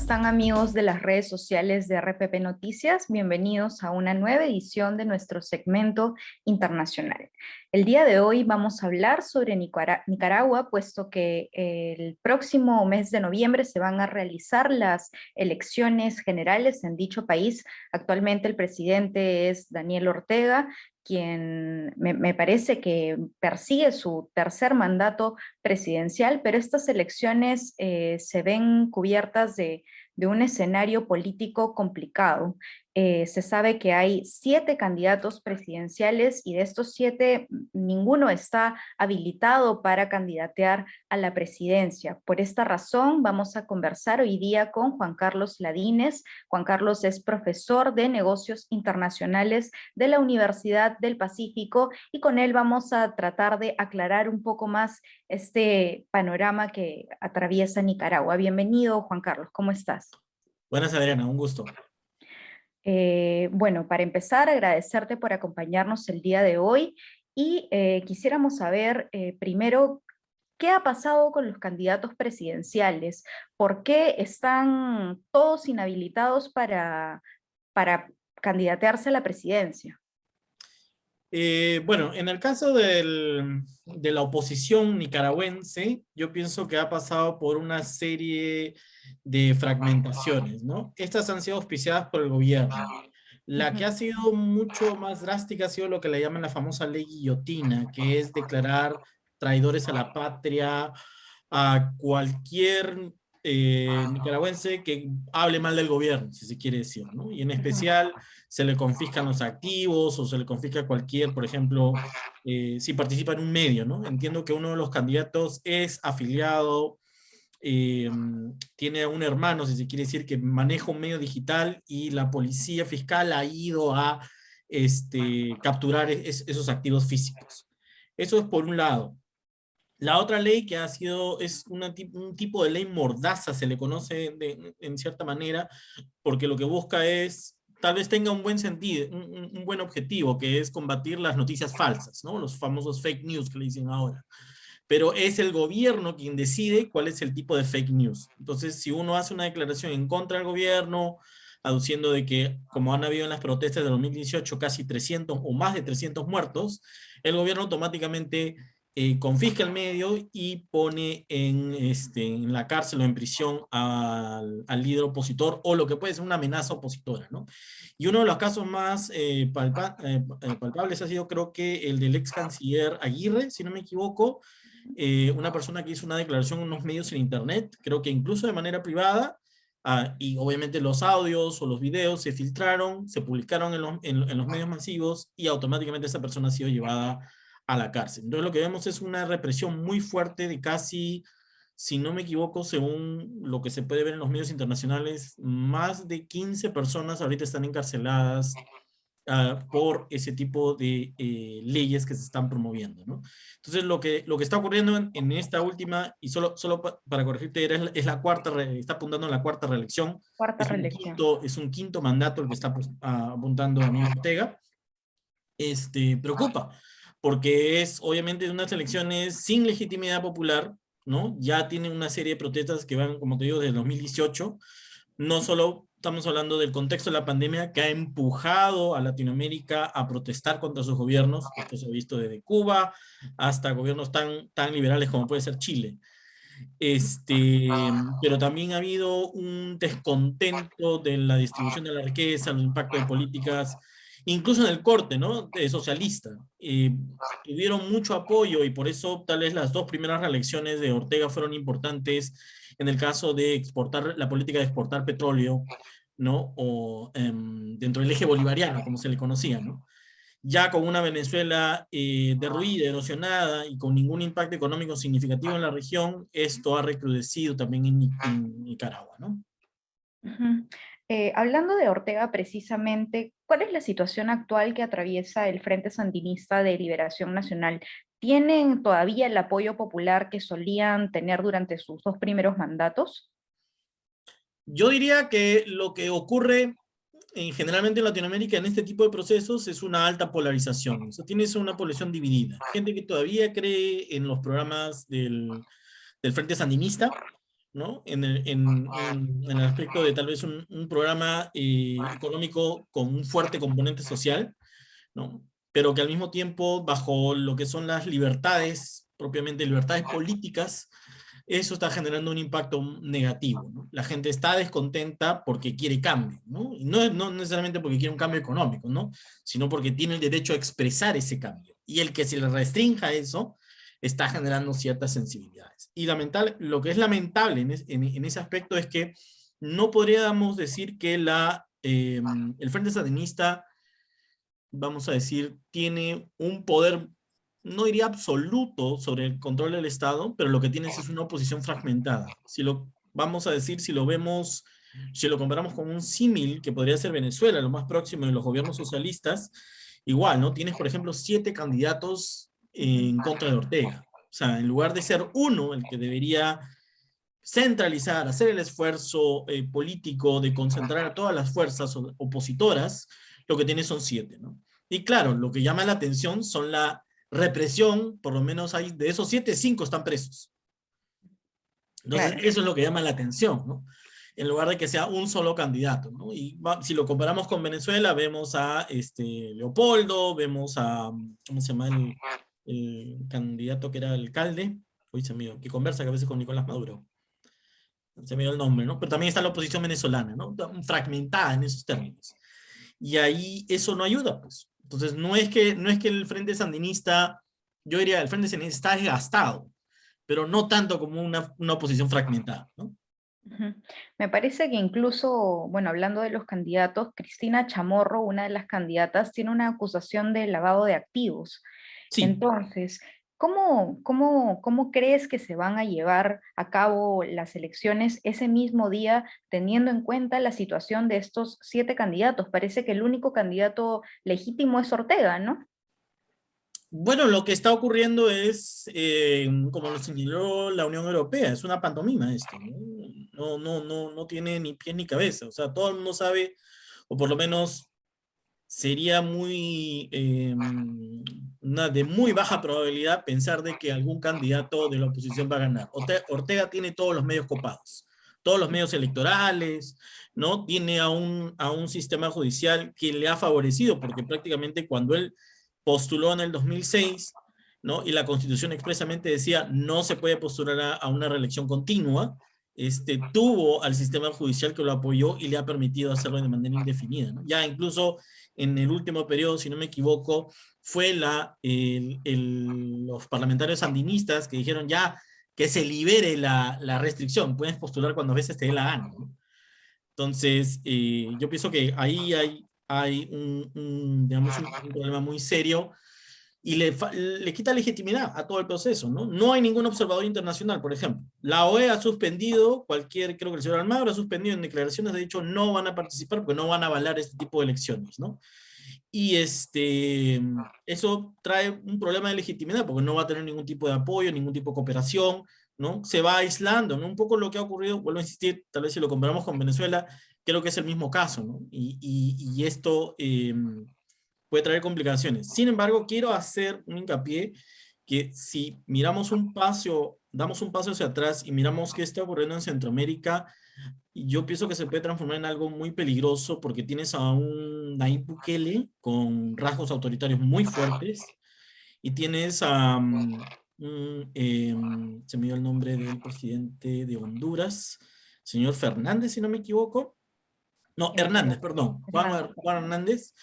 están, amigos de las redes sociales de RPP Noticias? Bienvenidos a una nueva edición de nuestro segmento internacional. El día de hoy vamos a hablar sobre Nicaragua, puesto que el próximo mes de noviembre se van a realizar las elecciones generales en dicho país. Actualmente el presidente es Daniel Ortega, quien me parece que persigue su tercer mandato presidencial, pero estas elecciones se ven cubiertas de un escenario político complicado. Se sabe que hay 7 candidatos presidenciales y de estos 7, ninguno está habilitado para candidatear a la presidencia. Por esta razón, vamos a conversar hoy día con Juan Carlos Ladines. Juan Carlos es profesor de negocios internacionales de la Universidad del Pacífico y con él vamos a tratar de aclarar un poco más este panorama que atraviesa Nicaragua. Bienvenido, Juan Carlos, ¿cómo estás? Buenas, Adriana, un gusto. Bueno, para empezar, agradecerte por acompañarnos el día de hoy y quisiéramos saber primero qué ha pasado con los candidatos presidenciales, por qué están todos inhabilitados para candidatearse a la presidencia. Bueno, en el caso de la oposición nicaragüense, yo pienso que ha pasado por una serie de fragmentaciones, ¿no? Estas han sido auspiciadas por el gobierno. La que ha sido mucho más drástica ha sido lo que le llaman la famosa ley guillotina, que es declarar traidores a la patria a cualquier nicaragüense que hable mal del gobierno, si se quiere decir, ¿no? Y en especial se le confiscan los activos o se le confisca cualquier, por ejemplo, si participa en un medio, ¿no? Entiendo que uno de los candidatos es afiliado, eh, tiene un hermano, si se quiere decir, que maneja un medio digital y la policía fiscal ha ido a capturar esos activos físicos. Eso es por un lado. La otra ley que ha sido, es un tipo de ley mordaza, se le conoce en cierta manera, porque lo que busca es, tal vez tenga un buen sentido, un buen objetivo, que es combatir las noticias falsas, ¿no? Los famosos fake news que le dicen ahora. Pero es el gobierno quien decide cuál es el tipo de fake news. Entonces, si uno hace una declaración en contra del gobierno, aduciendo de que, como han habido en las protestas de 2018, casi 300 o más de 300 muertos, el gobierno automáticamente confisca el medio y pone en la cárcel o en prisión al líder opositor o lo que puede ser una amenaza opositora, ¿no? Y uno de los casos más palpables ha sido, creo que, el del ex canciller Aguirre, si no me equivoco, una persona que hizo una declaración en unos medios en internet, creo que incluso de manera privada, y obviamente los audios o los videos se filtraron, se publicaron en los medios masivos y automáticamente esa persona ha sido llevada a la cárcel. Entonces lo que vemos es una represión muy fuerte de casi, si no me equivoco, según lo que se puede ver en los medios internacionales, más de 15 personas ahorita están encarceladas por ese tipo de leyes que se están promoviendo, ¿no? Entonces, lo que está ocurriendo en esta última, y solo para corregirte, es la cuarta, está apuntando a la cuarta reelección, Cuarta reelección. es un quinto mandato el que está apuntando a Daniel Ortega. Preocupa, porque es obviamente unas elecciones sin legitimidad popular, ¿no? Ya tienen una serie de protestas que van, como te digo, desde 2018. No solo estamos hablando del contexto de la pandemia que ha empujado a Latinoamérica a protestar contra sus gobiernos, esto se ha visto desde Cuba hasta gobiernos tan liberales como puede ser Chile. Pero también ha habido un descontento de la distribución de la riqueza, los impactos de políticas, incluso en el corte, ¿no? Socialista. Tuvieron mucho apoyo y por eso tal vez las 2 primeras reelecciones de Ortega fueron importantes en el caso de exportar, la política de exportar petróleo, ¿no? O dentro del eje bolivariano, como se le conocía, ¿no? Ya con una Venezuela derruida, erosionada y con ningún impacto económico significativo en la región, esto ha recrudecido también en Nicaragua, ¿no? Ujú. Hablando de Ortega precisamente, ¿cuál es la situación actual que atraviesa el Frente Sandinista de Liberación Nacional? ¿Tienen todavía el apoyo popular que solían tener durante sus 2 primeros mandatos? Yo diría que lo que ocurre generalmente en Latinoamérica en este tipo de procesos es una alta polarización. O sea, tienes una población dividida. Gente que todavía cree en los programas del Frente Sandinista, ¿no? En el aspecto de tal vez un programa económico con un fuerte componente social, ¿no? Pero que al mismo tiempo, bajo lo que son las libertades, propiamente libertades políticas, eso está generando un impacto negativo, ¿no? La gente está descontenta porque quiere cambio, ¿no? Y no necesariamente porque quiere un cambio económico, ¿no? Sino porque tiene el derecho a expresar ese cambio. Y el que se le restrinja eso está generando ciertas sensibilidades. Y lo que es lamentable en ese aspecto es que no podríamos decir que el Frente Sandinista, vamos a decir, tiene un poder, no diría absoluto sobre el control del Estado, pero lo que tienes es una oposición fragmentada. Vamos a decir, si lo vemos, si lo comparamos con un símil que podría ser Venezuela, lo más próximo de los gobiernos socialistas, igual, ¿no? Tienes, por ejemplo, 7 candidatos en contra de Ortega. O sea, en lugar de ser uno el que debería centralizar, hacer el esfuerzo político de concentrar a todas las fuerzas opositoras, lo que tiene son 7, ¿no? Y claro, lo que llama la atención son la represión, por lo menos hay de esos 7, 5 están presos. Entonces, Claro. eso es lo que llama la atención, ¿no? En lugar de que sea un solo candidato, ¿no? Y si lo comparamos con Venezuela, vemos a Leopoldo, vemos a, ¿cómo se llama el candidato que era alcalde? Hoy se me dio, que conversa que a veces con Nicolás Maduro. Se me dio el nombre, ¿no? Pero también está la oposición venezolana, ¿no? Fragmentada en esos términos. Y ahí eso no ayuda, pues. Entonces, no es que el Frente Sandinista, yo diría, el Frente Sandinista está desgastado, pero no tanto como una oposición fragmentada, ¿no? Ujú. Me parece que incluso, bueno, hablando de los candidatos, Cristina Chamorro, una de las candidatas, tiene una acusación de lavado de activos. Sí. Entonces, ¿cómo crees que se van a llevar a cabo las elecciones ese mismo día, teniendo en cuenta la situación de estos 7 candidatos? Parece que el único candidato legítimo es Ortega, ¿no? Bueno, lo que está ocurriendo es, como lo señaló la Unión Europea, es una pantomima esto, ¿no? No tiene ni pie ni cabeza. O sea, todo el mundo sabe, o por lo menos sería de muy baja probabilidad pensar de que algún candidato de la oposición va a ganar. Ortega tiene todos los medios copados, todos los medios electorales, ¿no? Tiene a un sistema judicial que le ha favorecido, porque prácticamente cuando él postuló en el 2006, ¿no? Y la Constitución expresamente decía no se puede postular a una reelección continua, tuvo al sistema judicial que lo apoyó y le ha permitido hacerlo de manera indefinida, ¿no? Ya incluso en el último periodo, si no me equivoco, fue los parlamentarios sandinistas que dijeron ya que se libere la restricción, puedes postular cuando a veces te dé la gana, ¿no? Entonces, yo pienso que ahí hay digamos, un problema muy serio y le quita legitimidad a todo el proceso, ¿no? No hay ningún observador internacional, por ejemplo. La OEA ha suspendido, creo que el señor Almagro ha suspendido en declaraciones, de hecho, no van a participar porque no van a avalar este tipo de elecciones, ¿no? Y eso trae un problema de legitimidad porque no va a tener ningún tipo de apoyo, ningún tipo de cooperación, ¿no? Se va aislando, ¿no? Un poco lo que ha ocurrido, vuelvo a insistir, tal vez si lo comparamos con Venezuela, creo que es el mismo caso, ¿no? Y esto puede traer complicaciones. Sin embargo, quiero hacer un hincapié que si damos un paso hacia atrás y miramos qué está ocurriendo en Centroamérica, yo pienso que se puede transformar en algo muy peligroso porque tienes a un Nayib Bukele con rasgos autoritarios muy fuertes y tienes se me dio el nombre del presidente de Honduras, señor Fernández, si no me equivoco. No, Hernández, perdón, Hernández. Juan Hernández,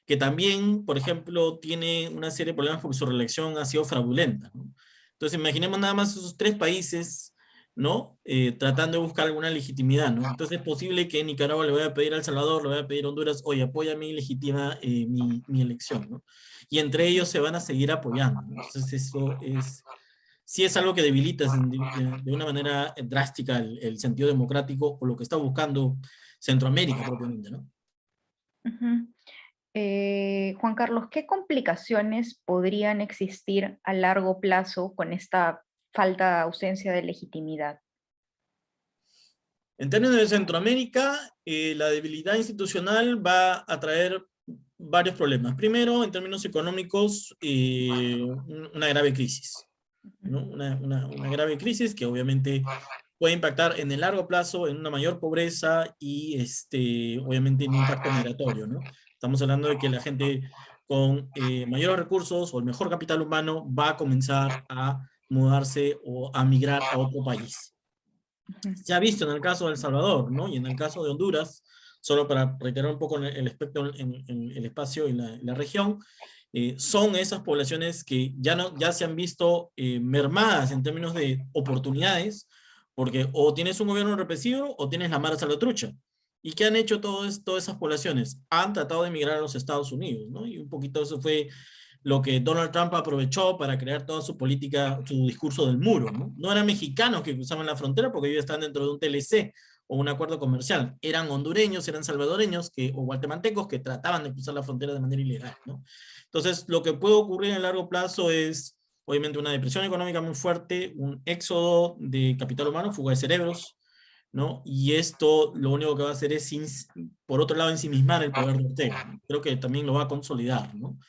que también, por ejemplo, tiene una serie de problemas porque su reelección ha sido fraudulenta, ¿no? Entonces, imaginemos nada más esos 3 países, ¿no? Tratando de buscar alguna legitimidad, ¿no? Entonces, es posible que Nicaragua le vaya a pedir a El Salvador, le vaya a pedir a Honduras, oye, apoya mi legitima mi elección, ¿no? Y entre ellos se van a seguir apoyando, ¿no? Entonces, sí es algo que debilita de una manera drástica el sentido democrático o lo que está buscando Centroamérica propiamente, ¿no? Ujú. Juan Carlos, ¿qué complicaciones podrían existir a largo plazo con esta falta, ausencia de legitimidad? En términos de Centroamérica, la debilidad institucional va a traer varios problemas. Primero, en términos económicos, una grave crisis, ¿no? Una grave crisis que obviamente puede impactar en el largo plazo en una mayor pobreza y obviamente en impacto migratorio, ¿no? Estamos hablando de que la gente con mayores recursos o el mejor capital humano va a comenzar a mudarse o a migrar a otro país. Ujú. Se ha visto en el caso de El Salvador, ¿no? Y en el caso de Honduras, solo para reiterar un poco el espectro en el espacio y la región, son esas poblaciones que ya se han visto mermadas en términos de oportunidades, porque o tienes un gobierno represivo o tienes la mara salvatrucha. ¿Y qué han hecho todas esas poblaciones? Han tratado de emigrar a los Estados Unidos, ¿no? Y un poquito eso fue lo que Donald Trump aprovechó para crear toda su política, su discurso del muro, ¿no? No eran mexicanos que cruzaban la frontera porque ellos están dentro de un TLC o un acuerdo comercial. Eran hondureños, eran salvadoreños o guatemaltecos que trataban de cruzar la frontera de manera ilegal, ¿no? Entonces, lo que puede ocurrir en el largo plazo es, obviamente, una depresión económica muy fuerte, un éxodo de capital humano, fuga de cerebros, ¿no? Y esto lo único que va a hacer es, por otro lado, ensimismar el poder de Ortega, ¿no? Creo que también lo va a consolidar, ¿no?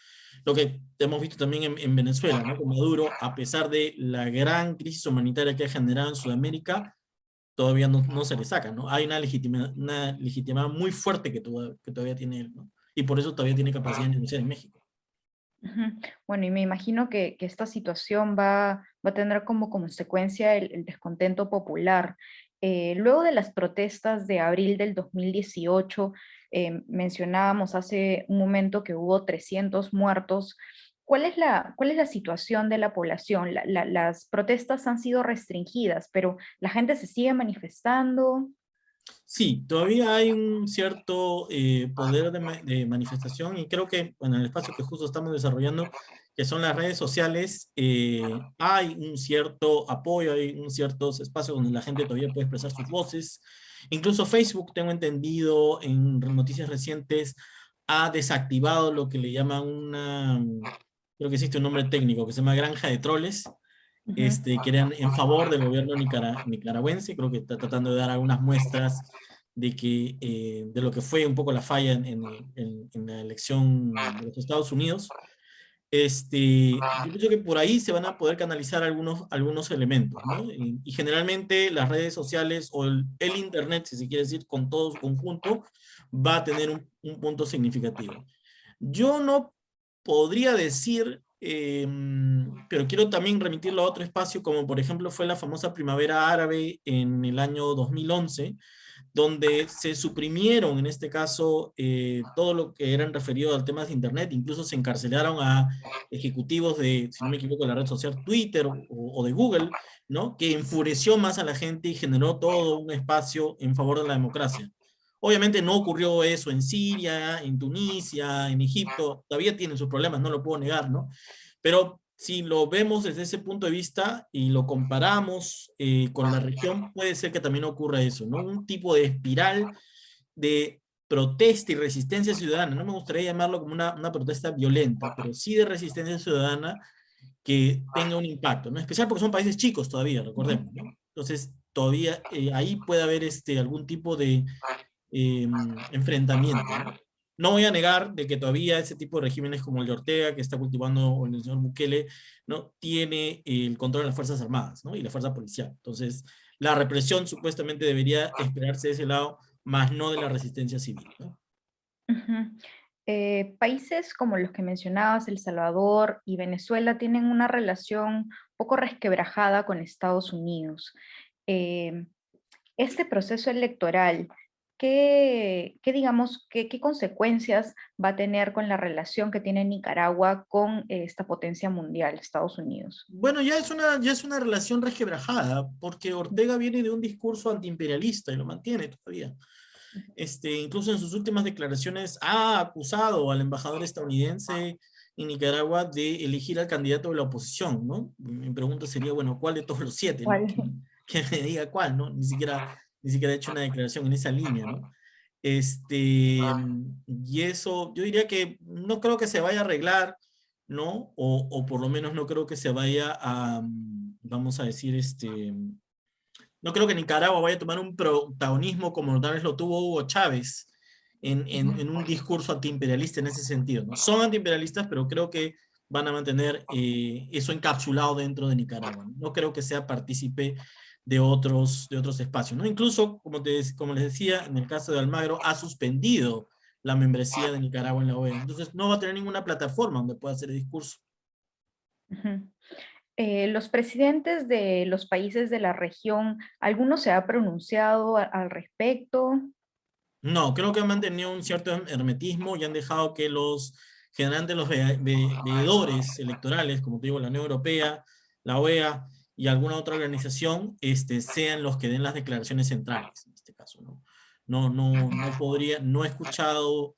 Lo que hemos visto también en Venezuela, ¿no? Con Maduro, a pesar de la gran crisis humanitaria que ha generado en Sudamérica, todavía no se le saca, ¿no? Hay una legitimidad muy fuerte que todavía tiene él, ¿no? Y por eso todavía tiene capacidad de negociar en México. Ujú. Bueno, y me imagino que esta situación va a tener como consecuencia el descontento popular. Luego de las protestas de abril del 2018, mencionábamos hace un momento que hubo 300 muertos. ¿Cuál es la situación de la población? Las protestas han sido restringidas, pero la gente se sigue manifestando. Sí, todavía hay un cierto poder de manifestación y creo que bueno, en el espacio que justo estamos desarrollando, que son las redes sociales, hay un cierto apoyo, hay un ciertos espacios donde la gente todavía puede expresar sus voces. Incluso Facebook, tengo entendido, en noticias recientes, ha desactivado lo que le llaman creo que existe un nombre técnico, que se llama granja de troles, Ujú. que eran en favor del gobierno nicaragüense. Creo que está tratando de dar algunas muestras de lo que fue un poco la falla en la elección de los Estados Unidos. Yo pienso que por ahí se van a poder canalizar algunos elementos, ¿no? Y generalmente las redes sociales o el Internet, si se quiere decir, con todo su conjunto, va a tener un punto significativo. Yo no podría decir, pero quiero también remitirlo a otro espacio, como por ejemplo fue la famosa Primavera Árabe en el año 2011, donde se suprimieron, en este caso, todo lo que eran referido al tema de Internet, incluso se encarcelaron a ejecutivos de, si no me equivoco, la red social Twitter o de Google, ¿no? Que enfureció más a la gente y generó todo un espacio en favor de la democracia. Obviamente no ocurrió eso en Siria, en Tunisia, en Egipto, todavía tienen sus problemas, no lo puedo negar, ¿no? Pero si lo vemos desde ese punto de vista y lo comparamos con la región, puede ser que también ocurra eso, ¿no? Un tipo de espiral de protesta y resistencia ciudadana. No me gustaría llamarlo como una protesta violenta, pero sí de resistencia ciudadana que tenga un impacto, ¿no? En especial porque son países chicos todavía, recordemos, ¿no? Entonces, todavía ahí puede haber algún tipo de enfrentamiento, ¿no? No voy a negar de que todavía ese tipo de regímenes como el de Ortega, que está cultivando el señor Bukele, ¿no? Tiene el control de las Fuerzas Armadas, ¿no? Y la fuerza policial. Entonces, la represión supuestamente debería esperarse de ese lado, más no de la resistencia civil, ¿no? Ujú. Países como los que mencionabas, El Salvador y Venezuela, tienen una relación poco resquebrajada con Estados Unidos. Eh, este proceso electoral, digamos, qué consecuencias va a tener con la relación que tiene Nicaragua con esta potencia mundial, Estados Unidos? Bueno, ya es una relación resquebrajada, porque Ortega viene de un discurso antiimperialista y lo mantiene todavía. Incluso en sus últimas declaraciones ha acusado al embajador estadounidense en Nicaragua de elegir al candidato de la oposición, ¿no? Mi pregunta sería, bueno, ¿cuál de todos los siete, ¿no? ¿Cuál? Que me diga cuál, ¿no? Ni siquiera ha hecho una declaración en esa línea, ¿no? Y eso, yo diría que no creo que se vaya a arreglar, ¿no? O por lo menos no creo que se vaya a, vamos a decir, no creo que Nicaragua vaya a tomar un protagonismo como tal vez lo tuvo Hugo Chávez Ujú. en un discurso antiimperialista en ese sentido, ¿no? Son antiimperialistas, pero creo que van a mantener eso encapsulado dentro de Nicaragua, ¿no? No creo que sea partícipe de otros espacios, ¿no? Incluso, como les decía, en el caso de Almagro, ha suspendido la membresía de Nicaragua en la OEA. Entonces, no va a tener ninguna plataforma donde pueda hacer el discurso. Ujú. Los presidentes de los países de la región, ¿alguno se ha pronunciado al respecto? No, creo que han mantenido un cierto hermetismo y han dejado que generalmente los veedores electorales, como te digo, la Unión Europea, la OEA y alguna otra organización, sean los que den las declaraciones centrales, en este caso, ¿no? No he escuchado,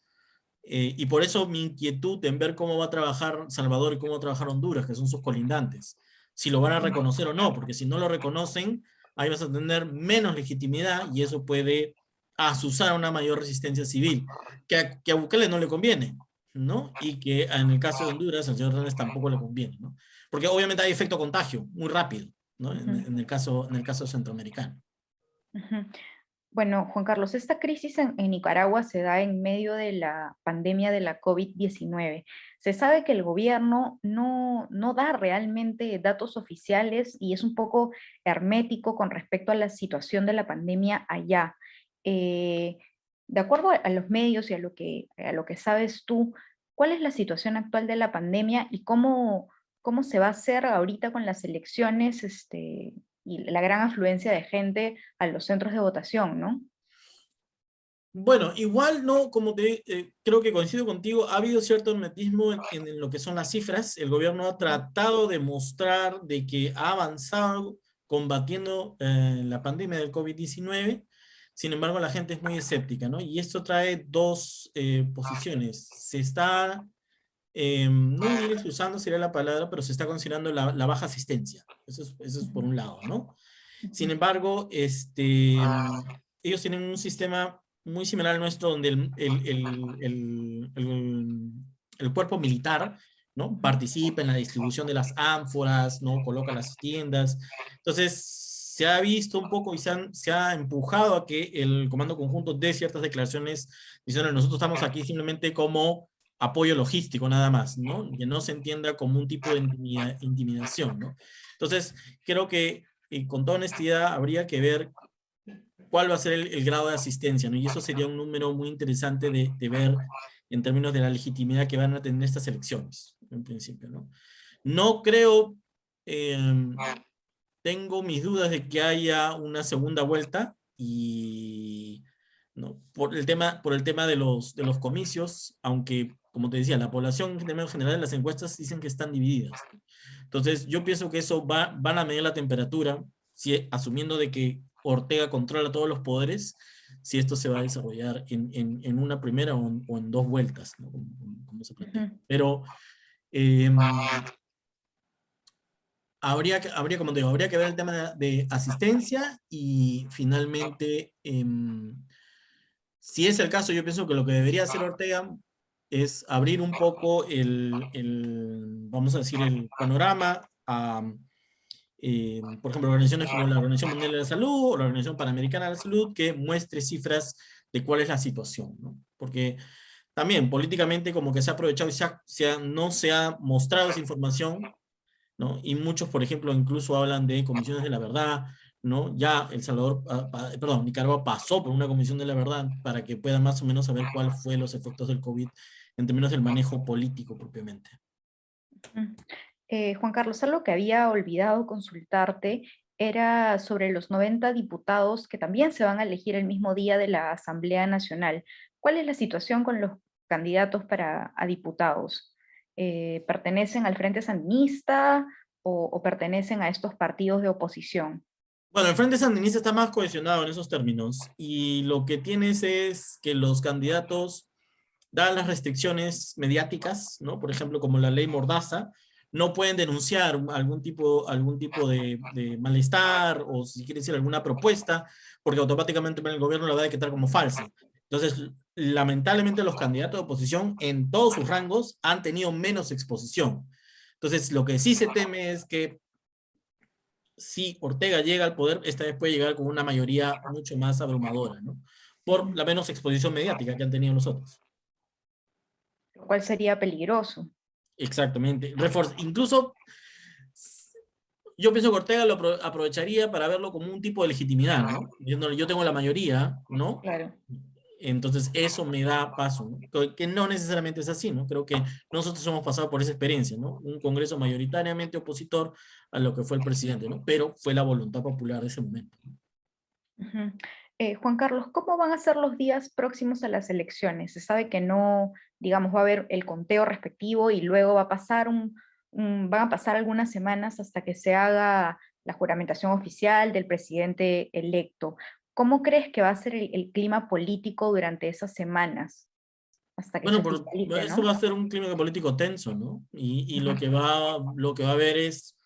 y por eso mi inquietud en ver cómo va a trabajar Salvador y cómo va a trabajar Honduras, que son sus colindantes, si lo van a reconocer o no, porque si no lo reconocen, ahí vas a tener menos legitimidad y eso puede azuzar una mayor resistencia civil, que a Bukele no le conviene, ¿no? Y que en el caso de Honduras, al señor Hernández tampoco le conviene, ¿no? Porque obviamente hay efecto contagio muy rápido, ¿no? En el caso centroamericano. Ujú. Bueno, Juan Carlos, esta crisis en Nicaragua se da en medio de la pandemia de la COVID-19. Se sabe que el gobierno no da realmente datos oficiales y es un poco hermético con respecto a la situación de la pandemia allá. Eh, de acuerdo a los medios y a lo que sabes tú, ¿cuál es la situación actual de la pandemia y cómo se va a hacer ahorita con las elecciones, y la gran afluencia de gente a los centros de votación, ¿no? Bueno, igual no, creo que coincido contigo, ha habido cierto hermetismo en lo que son las cifras. El gobierno ha tratado de mostrar de que ha avanzado combatiendo la pandemia del COVID-19. Sin embargo, la gente es muy escéptica, ¿no? Y esto trae dos posiciones. Se está, no diré usando sería la palabra, pero se está considerando la baja asistencia. Eso es por un lado, ¿no? Sin Ujú, embargo, ellos tienen un sistema muy similar al nuestro, donde el cuerpo militar, ¿no? ujú, Participa en la distribución de las ánforas, ¿no? Coloca las tiendas. Entonces, se ha visto un poco y se ha empujado a que el Comando Conjunto dé ciertas declaraciones diciendo nosotros estamos aquí simplemente como apoyo logístico nada más, ¿no? Que no se entienda como un tipo de intimidación, ¿no? Entonces, creo que y con toda honestidad habría que ver cuál va a ser el grado de asistencia, ¿no? Y eso sería un número muy interesante de ver en términos de la legitimidad que van a tener estas elecciones, en principio, ¿no? No creo, eh, tengo mis dudas de que haya una segunda vuelta y, ¿no? Por el tema de los comicios, aunque, como te decía, la población en términos generales, las encuestas dicen que están divididas. Entonces, yo pienso que eso van a medir la temperatura, si, asumiendo de que Ortega controla todos los poderes, si esto se va a desarrollar en una primera o en dos vueltas, ¿no? Como se plantea. ujú. Pero como te digo, habría que ver el tema de asistencia y finalmente, si es el caso, yo pienso que lo que debería hacer Ortega es abrir un poco vamos a decir, el panorama a, por ejemplo, organizaciones como la Organización Mundial de la Salud o la Organización Panamericana de la Salud, que muestre cifras de cuál es la situación, ¿no? Porque también políticamente como que se ha aprovechado y no se ha mostrado esa información, ¿no? Y muchos, por ejemplo, incluso hablan de comisiones de la verdad, ¿no? Ya Nicaragua pasó por una comisión de la verdad para que puedan más o menos saber cuáles fueron los efectos del COVID en términos del manejo político propiamente. Mm. Juan Carlos, algo que había olvidado consultarte era sobre los 90 diputados que también se van a elegir el mismo día de la Asamblea Nacional. ¿Cuál es la situación con los candidatos a diputados? ¿Pertenecen al Frente Sandinista o pertenecen a estos partidos de oposición? Bueno, el Frente Sandinista está más cohesionado en esos términos y lo que tienes es que los candidatos, dadas las restricciones mediáticas, ¿no? Por ejemplo, como la ley Mordaza, no pueden denunciar algún tipo de malestar o si quiere decir alguna propuesta, porque automáticamente el gobierno la va a decretar como falsa. Entonces, lamentablemente los candidatos de oposición en todos sus rangos han tenido menos exposición. Entonces, lo que sí se teme es que si Ortega llega al poder, esta vez puede llegar con una mayoría mucho más abrumadora, ¿no? Por la menos exposición mediática que han tenido los otros. Lo cual sería peligroso. Exactamente. Incluso yo pienso que Ortega lo aprovecharía para verlo como un tipo de legitimidad, ¿no? Diciéndole, yo tengo la mayoría, ¿no? Claro. Entonces eso me da paso, ¿no? Que no necesariamente es así, ¿no? Creo que nosotros hemos pasado por esa experiencia, ¿no? Un Congreso mayoritariamente opositor a lo que fue el presidente, ¿no? Pero fue la voluntad popular de ese momento. Ujú. Juan Carlos, ¿cómo van a ser los días próximos a las elecciones? Se sabe que no, digamos, va a haber el conteo respectivo y luego va a pasar van a pasar algunas semanas hasta que se haga la juramentación oficial del presidente electo. ¿Cómo crees que va a ser el clima político durante esas semanas hasta que se Bueno, oficialice, eso ¿no? va a ser un clima político tenso, ¿no? Y Ujú, lo que va a haber es,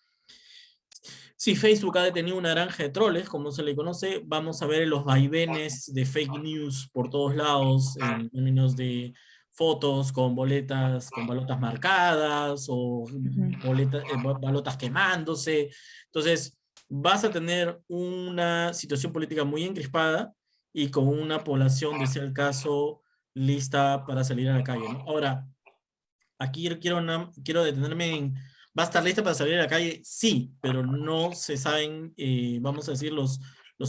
si Facebook ha detenido una granja de troles, como se le conoce, vamos a ver los vaivenes de fake news por todos lados, en términos de fotos con balotas marcadas o ujú, balotas quemándose. Entonces, vas a tener una situación política muy encrespada y con una población, de ser el caso, lista para salir a la calle, ¿no? Ahora, aquí quiero detenerme en, ¿va a estar lista para salir a la calle? Sí, pero no se saben, vamos a decir, los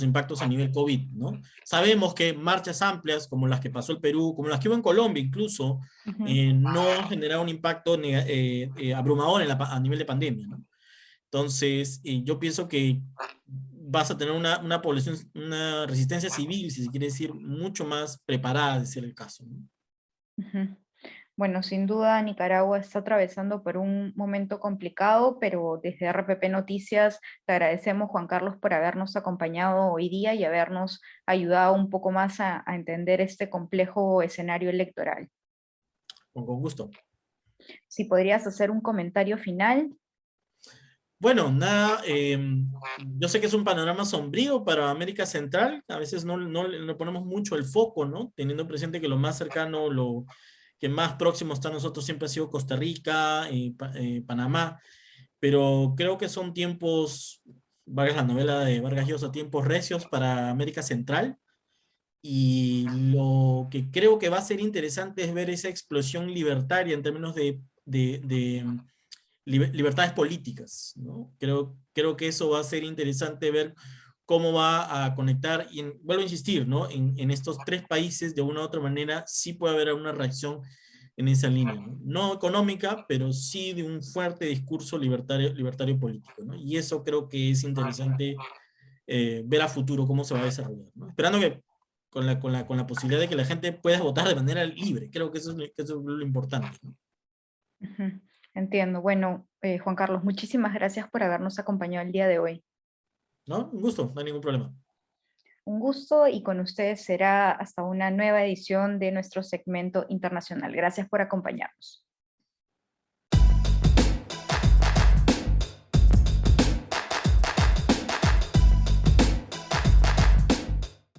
impactos a nivel COVID, ¿no? Sabemos que marchas amplias, como las que pasó el Perú, como las que hubo en Colombia incluso, ujú. no han generado un impacto abrumador a nivel de pandemia, ¿no? Entonces, yo pienso que vas a tener una población, una resistencia civil, si se quiere decir, mucho más preparada de ser el caso, ¿no? Ujú. Bueno, sin duda Nicaragua está atravesando por un momento complicado, pero desde RPP Noticias te agradecemos, Juan Carlos, por habernos acompañado hoy día y habernos ayudado un poco más a entender este complejo escenario electoral. Con gusto. Si podrías hacer un comentario final. Bueno, nada, yo sé que es un panorama sombrío para América Central, a veces no le ponemos mucho el foco, ¿no? Teniendo presente que lo más cercano, lo que más próximo está a nosotros siempre ha sido Costa Rica, Panamá, pero creo que son tiempos, Vargas, la novela de Vargas Llosa, tiempos recios para América Central, y lo que creo que va a ser interesante es ver esa explosión libertaria en términos de libertades políticas, ¿no? Creo que eso va a ser interesante ver cómo va a conectar, y vuelvo a insistir, ¿no? En estos tres países, de una u otra manera, sí puede haber una reacción en esa línea, ¿no? No económica, pero sí de un fuerte discurso libertario político, ¿no? Y eso creo que es interesante ver a futuro cómo se va a desarrollar, ¿no? Esperando que con la posibilidad de que la gente pueda votar de manera libre, creo que que eso es lo importante, ¿no? Ujú. Entiendo. Bueno, Juan Carlos, muchísimas gracias por habernos acompañado el día de hoy. ¿No? Un gusto, no hay ningún problema. Un gusto y con ustedes será hasta una nueva edición de nuestro segmento internacional. Gracias por acompañarnos.